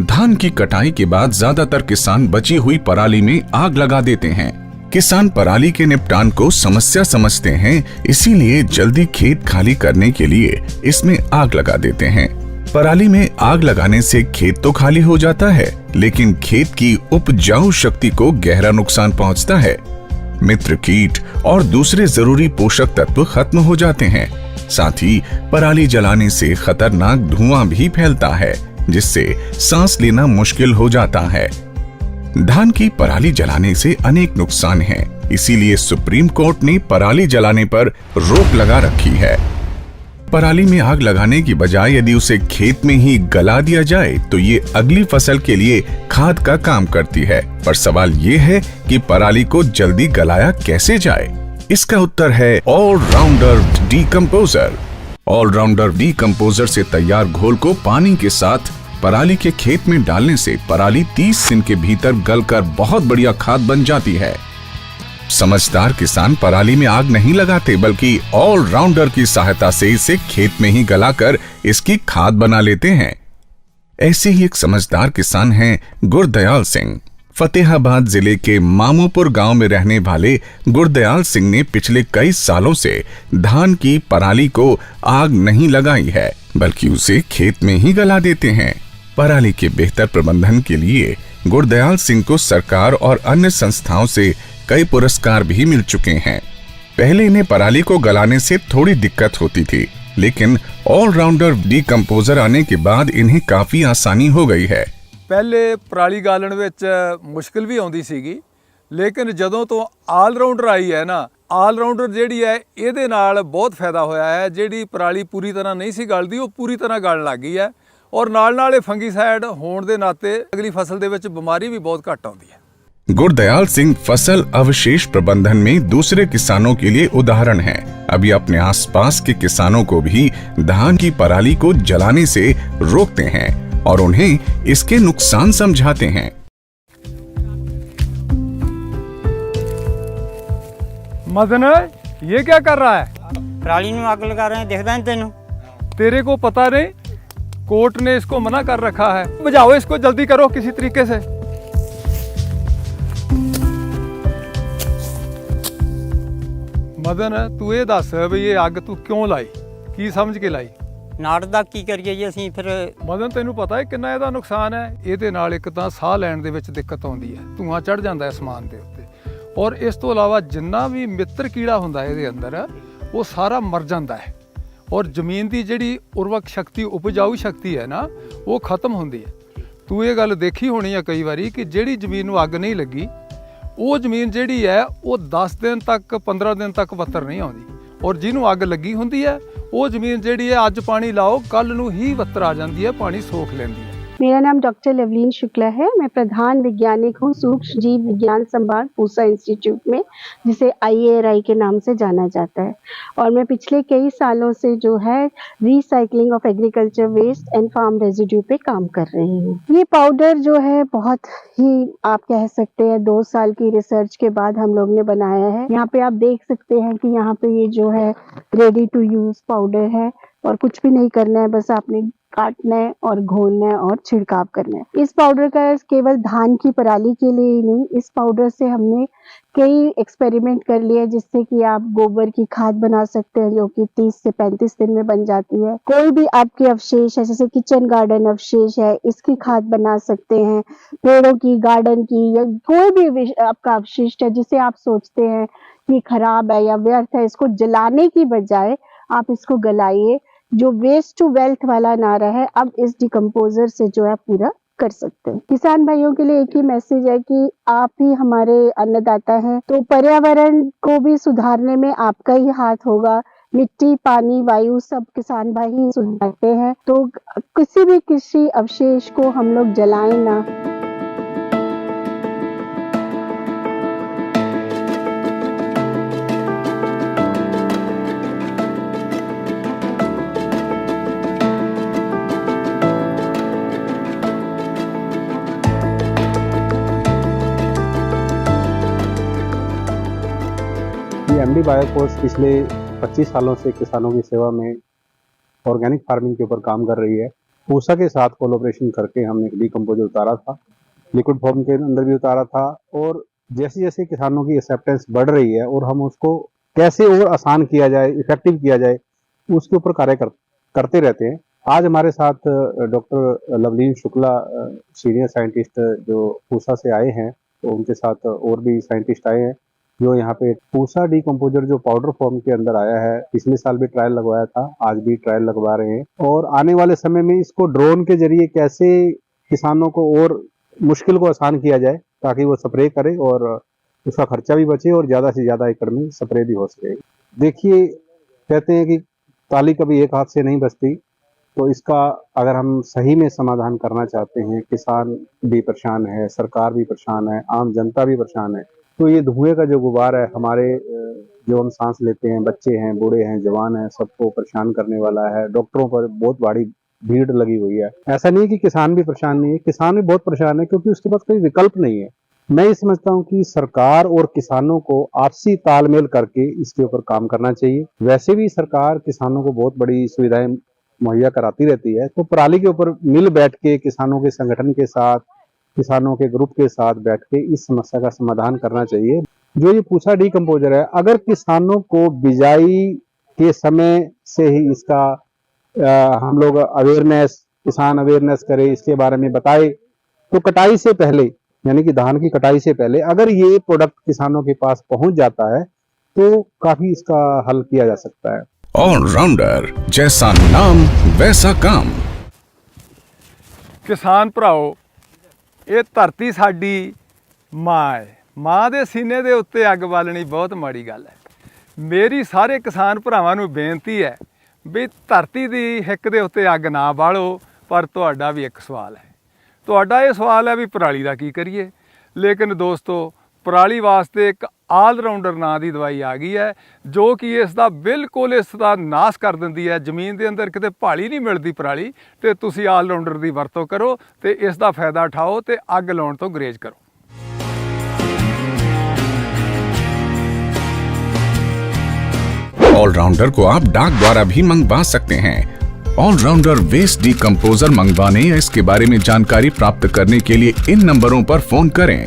धान की कटाई के बाद ज्यादातर किसान बची हुई पराली में आग लगा देते हैं। किसान पराली के निपटान को समस्या समझते हैं, इसीलिए जल्दी खेत खाली करने के लिए इसमें आग लगा देते हैं। पराली में आग लगाने से खेत तो खाली हो जाता है, लेकिन खेत की उपजाऊ शक्ति को गहरा नुकसान पहुंचता है। मित्र कीट और दूसरे जरूरी पोषक तत्व खत्म हो जाते हैं। साथ ही पराली जलाने से खतरनाक धुआं भी फैलता है, जिससे सांस लेना मुश्किल हो जाता है। धान की पराली जलाने से अनेक नुकसान हैं, इसीलिए सुप्रीम कोर्ट ने पराली जलाने पर रोक लगा रखी है। पराली में आग लगाने की बजाय यदि उसे खेत में ही गला दिया जाए तो ये अगली फसल के लिए खाद का काम करती है। पर सवाल ये है कि पराली को जल्दी गलाया कैसे जाए? इसका उत्तर है ऑलराउंडर डीकंपोजर। ऑलराउंडर डीकंपोजर से तैयार घोल को पानी के साथ पराली के खेत में डालने से पराली 30 दिन के भीतर गलकर बहुत बढ़िया खाद बन जाती है। समझदार किसान पराली में आग नहीं लगाते, बल्कि ऑलराउंडर की सहायता से इसे खेत में ही गलाकर इसकी खाद बना लेते हैं। ऐसे ही एक समझदार किसान हैं गुरदयाल सिंह। फतेहाबाद जिले के मामूपुर गांव में रहने वाले गुरदयाल सिंह ने पिछले कई सालों से धान की पराली को आग नहीं लगाई है, बल्कि उसे खेत में ही गला देते हैं। पराली के बेहतर प्रबंधन के लिए गुरदयाल सिंह को सरकार और अन्य संस्थाओं से कई पुरस्कार भी मिल चुके हैं। पहले इन्हें पराली को गलाने से थोड़ी दिक्कत होती थी, लेकिन ऑलराउंडर डीकंपोजर आने के बाद इन्हें काफी आसानी हो गई है। पहले पराली गालन ਵਿੱਚ ਮੁਸ਼ਕਿਲ ਵੀ ਆਉਂਦੀ ਸੀਗੀ, ਲੇਕਿਨ ਜਦੋਂ ਤੋਂ ਆਲਰਾਊਂਡਰ ਆਈ ਹੈ ਨਾ, ਆਲਰਾਊਂਡਰ ਜਿਹੜੀ ਹੈ ਇਹਦੇ ਨਾਲ ਬਹੁਤ ਫਾਇਦਾ ਹੋਇਆ ਹੈ। ਜਿਹੜੀ ਪਰਾਲੀ ਪੂਰੀ ਤਰ੍ਹਾਂ ਨਹੀਂ ਸੀ ਗਲਦੀ, ਉਹ ਪੂਰੀ ਤਰ੍ਹਾਂ ਗਲਣ ਲੱਗ ਗਈ ਹੈ ਔਰ ਨਾਲ ਇਹ ਫੰਗੀਸਾਈਡ ਹੋਣ ਦੇ ਨਾਤੇ ਅਗਲੀ ਫਸਲ ਦੇ ਵਿੱਚ ਬਿਮਾਰੀ ਵੀ ਬਹੁਤ ਘੱਟ ਆਉਂਦੀ ਹੈ। गुरदयाल सिंह फसल अवशेष प्रबंधन में दूसरे किसानों के लिए उदाहरण हैं। अभी अपने आसपास के किसानों को भी धान की पराली को जलाने से रोकते हैं और उन्हें इसके नुकसान समझाते हैं। मदन, ये क्या कर रहा है? पराली में आग लगा रहे हैं, देखता है तेनू? तेरे को पता नहीं? कोर्ट ने इसको मना कर रखा है। बुझाओ इसको, जल्दी करो किसी तरीके से। मदन, तू ये दस भी ये अग तू क्यों लाई, की समझ के लाई? नाट दा की करिए जी ਅਸੀਂ ਫਿਰ। ਮਦਨ, ਤੈਨੂੰ ਪਤਾ ਹੈ ਕਿੰਨਾ ਇਹਦਾ ਨੁਕਸਾਨ ਹੈ? ਇਹਦੇ ਨਾਲ ਇੱਕ ਤਾਂ ਸਾਹ ਲੈਣ ਦੇ ਵਿੱਚ ਦਿੱਕਤ ਆਉਂਦੀ ਹੈ, ਧੂਆਂ ਚੜ ਜਾਂਦਾ ਹੈ ਅਸਮਾਨ ਦੇ ਉੱਤੇ, ਔਰ ਇਸ ਤੋਂ ਇਲਾਵਾ ਜਿੰਨਾ ਵੀ ਮਿੱਤਰ ਕੀੜਾ ਹੁੰਦਾ ਇਹਦੇ ਅੰਦਰ ਉਹ ਸਾਰਾ ਮਰ ਜਾਂਦਾ ਹੈ, ਔਰ ਜ਼ਮੀਨ ਦੀ ਜਿਹੜੀ ਉਰਵਕ ਸ਼ਕਤੀ, ਉਪਜਾਊ ਸ਼ਕਤੀ ਹੈ ਨਾ, ਉਹ ਖਤਮ ਹੁੰਦੀ ਹੈ। ਤੂੰ ਇਹ ਗੱਲ ਦੇਖੀ ਹੋਣੀ ਹੈ ਕਈ ਵਾਰੀ ਕਿ ਜਿਹੜੀ ਜ਼ਮੀਨ ਨੂੰ ਅੱਗ ਨਹੀਂ ਲੱਗੀ, ਉਹ ਜ਼ਮੀਨ ਜਿਹੜੀ ਹੈ ਉਹ 10 ਦਿਨ ਤੱਕ 15 ਦਿਨ ਤੱਕ ਬੱਤਰ ਨਹੀਂ ਆਉਂਦੀ, ਔਰ ਜਿਹਨੂੰ ਅੱਗ ਲੱਗੀ ਹੁੰਦੀ ਹੈ ਉਹ ਜ਼ਮੀਨ ਜਿਹੜੀ ਹੈ ਅੱਜ ਪਾਣੀ ਲਾਓ ਕੱਲ ਨੂੰ ਹੀ ਬੱਤਰ ਆ ਜਾਂਦੀ ਹੈ, पानी सोख लेंदी है। मेरा नाम डॉक्टर लवलीन शुक्ला है। मैं प्रधान वैज्ञानिक हूँ सूक्ष्म जीव विज्ञान संभाग पूसा इंस्टीट्यूट में, जिसे IARI के नाम से जाना जाता है। और मैं पिछले कई सालों से जो है recycling of agriculture waste and farm residue पे काम कर रही हूँ। ये पाउडर जो है बहुत ही, आप कह सकते हैं 2 साल की रिसर्च के बाद हम लोग ने बनाया है। यहाँ पे आप देख सकते हैं कि यहाँ पे ये जो है रेडी टू यूज पाउडर है और कुछ भी नहीं करना है, बस आपने काटना है और घोलना है और छिड़काव करना है। इस पाउडर का केवल धान की पराली के लिए ही नहीं, इस पाउडर से हमने कई एक्सपेरिमेंट कर लिए, जिससे कि आप गोबर की खाद बना सकते हैं, जो कि 30 से 35 दिन में बन जाती है। कोई भी आपके अवशेष है, जैसे किचन गार्डन अवशेष है, इसकी खाद बना सकते हैं। पेड़ों की, गार्डन की, या कोई भी आपका अवशिष्ट है जिसे आप सोचते हैं कि खराब है या व्यर्थ है, इसको जलाने की बजाय आप इसको गलाइए। जो वेस्ट टू वेल्थ वाला नारा है, अब इस डिकम्पोजर से जो है पूरा कर सकते हैं। किसान भाइयों के लिए एक ही मैसेज है कि आप ही हमारे अन्नदाता हैं, तो पर्यावरण को भी सुधारने में आपका ही हाथ होगा। मिट्टी, पानी, वायु सब किसान भाई ही सुधारते हैं, तो किसी भी कृषि अवशेष को हम लोग जलाएं ना। MD बायोकोर्स पिछले 25 सालों से किसानों की सेवा में ऑर्गेनिक फार्मिंग के ऊपर काम कर रही है। पूसा के साथ कोलैबोरेशन करके हमने एक डीकम्पोजर उतारा था, लिक्विड फॉर्म के अंदर भी उतारा था। और जैसे जैसे किसानों की एक्सेप्टेंस बढ़ रही है और हम उसको कैसे और आसान किया जाए, इफेक्टिव किया जाए, उसके ऊपर कार्य करते रहते हैं। आज हमारे साथ doctor Lovleen Shukla senior scientist जो पूसा से आए हैं, तो उनके साथ और भी साइंटिस्ट आए हैं जो यहाँ पे पूसा डीकम्पोजर जो पाउडर फॉर्म के अंदर आया है, पिछले साल भी ट्रायल लगवाया था, आज भी ट्रायल लगवा रहे हैं। और आने वाले समय में इसको ड्रोन के जरिए कैसे किसानों को और मुश्किल को आसान किया जाए ताकि वो स्प्रे करे और उसका खर्चा भी बचे और ज़्यादा से ज़्यादा एकड़ में स्प्रे भी हो सके। देखिए, कहते हैं कि ताली कभी एक हाथ से नहीं बजती, तो इसका अगर हम सही में समाधान करना चाहते हैं, किसान भी परेशान है, सरकार भी परेशान है, आम जनता भी परेशान है, तो ये धुएं का जो गुबार है हमारे जो हम सांस लेते हैं, बच्चे हैं, बूढ़े हैं, जवान हैं, सबको परेशान करने वाला है। डॉक्टरों पर बहुत बड़ी भीड़ लगी हुई है। ऐसा नहीं है कि किसान भी परेशान नहीं है, किसान भी बहुत परेशान है क्योंकि उसके पास कोई विकल्प नहीं है। मैं ये समझता हूँ कि सरकार और किसानों को आपसी तालमेल करके इसके ऊपर काम करना चाहिए। वैसे भी सरकार किसानों को बहुत बड़ी सुविधाएं मुहैया कराती रहती है, तो पराली के ऊपर मिल बैठ के किसानों के संगठन के साथ, किसानों के ग्रुप के साथ बैठ के इस समस्या का समाधान करना चाहिए। जो ये पूसा डीकम्पोजर है, अगर किसानों को बिजाई के समय से ही इसका हम लोग अवेयरनेस, किसान अवेयरनेस करे, इसके बारे में बताए, तो कटाई से पहले यानी कि धान की कटाई से पहले अगर ये प्रोडक्ट किसानों के पास पहुंच जाता है तो काफी इसका हल किया जा सकता है। ऑलराउंडर, जैसा नाम वैसा काम। किसान भराओ, ਇਹ ਧਰਤੀ ਸਾਡੀ ਮਾਂ ਹੈ। ਮਾਂ ਦੇ ਸੀਨੇ ਦੇ ਉੱਤੇ ਅੱਗ ਬਾਲਣੀ ਬਹੁਤ ਮਾੜੀ ਗੱਲ ਹੈ। ਮੇਰੀ ਸਾਰੇ ਕਿਸਾਨ ਭਰਾਵਾਂ ਨੂੰ ਬੇਨਤੀ ਹੈ ਵੀ ਧਰਤੀ ਦੀ ਹਿੱਕ ਦੇ ਉੱਤੇ ਅੱਗ ਨਾ ਬਾਲੋ। ਪਰ ਤੁਹਾਡਾ ਵੀ ਇੱਕ ਸਵਾਲ ਹੈ, ਤੁਹਾਡਾ ਇਹ ਸਵਾਲ ਹੈ ਵੀ ਪਰਾਲੀ ਦਾ ਕੀ ਕਰੀਏ। ਲੇਕਿਨ ਦੋਸਤੋ, ਪਰਾਲੀ ਵਾਸਤੇ ਇੱਕ ਆਲਰਾਊਂਡਰ ਨਾਂ ਦੀ ਦਵਾਈ ਆ ਗਈ ਹੈ ਜੋ ਕਿ ਇਸ ਦਾ ਬਿਲਕੁਲ ਇਸ ਦਾ ਨਾਸ਼ ਕਰ ਦਿੰਦੀ ਹੈ। ਜ਼ਮੀਨ ਦੇ ਅੰਦਰ ਕਿਤੇ ਭਾਲੀ ਨਹੀਂ ਮਿਲਦੀ ਪਰਾਲੀ, ਤੇ ਤੁਸੀਂ ਆਲਰਾਊਂਡਰ ਦੀ ਵਰਤੋਂ ਕਰੋ ਤੇ ਇਸ ਦਾ ਫਾਇਦਾ ਉਠਾਓ ਤੇ ਅੱਗ ਲਾਉਣ ਤੋਂ ਗੁਰੇਜ਼ ਕਰੋ। ऑलराउंडर को आप डाक द्वारा भी मंगवा सकते हैं। ऑलराउंडर वेस्ट डीकम्पोजर मंगवाने या इसके बारे में जानकारी प्राप्त करने के लिए इन नंबरों पर फोन करें।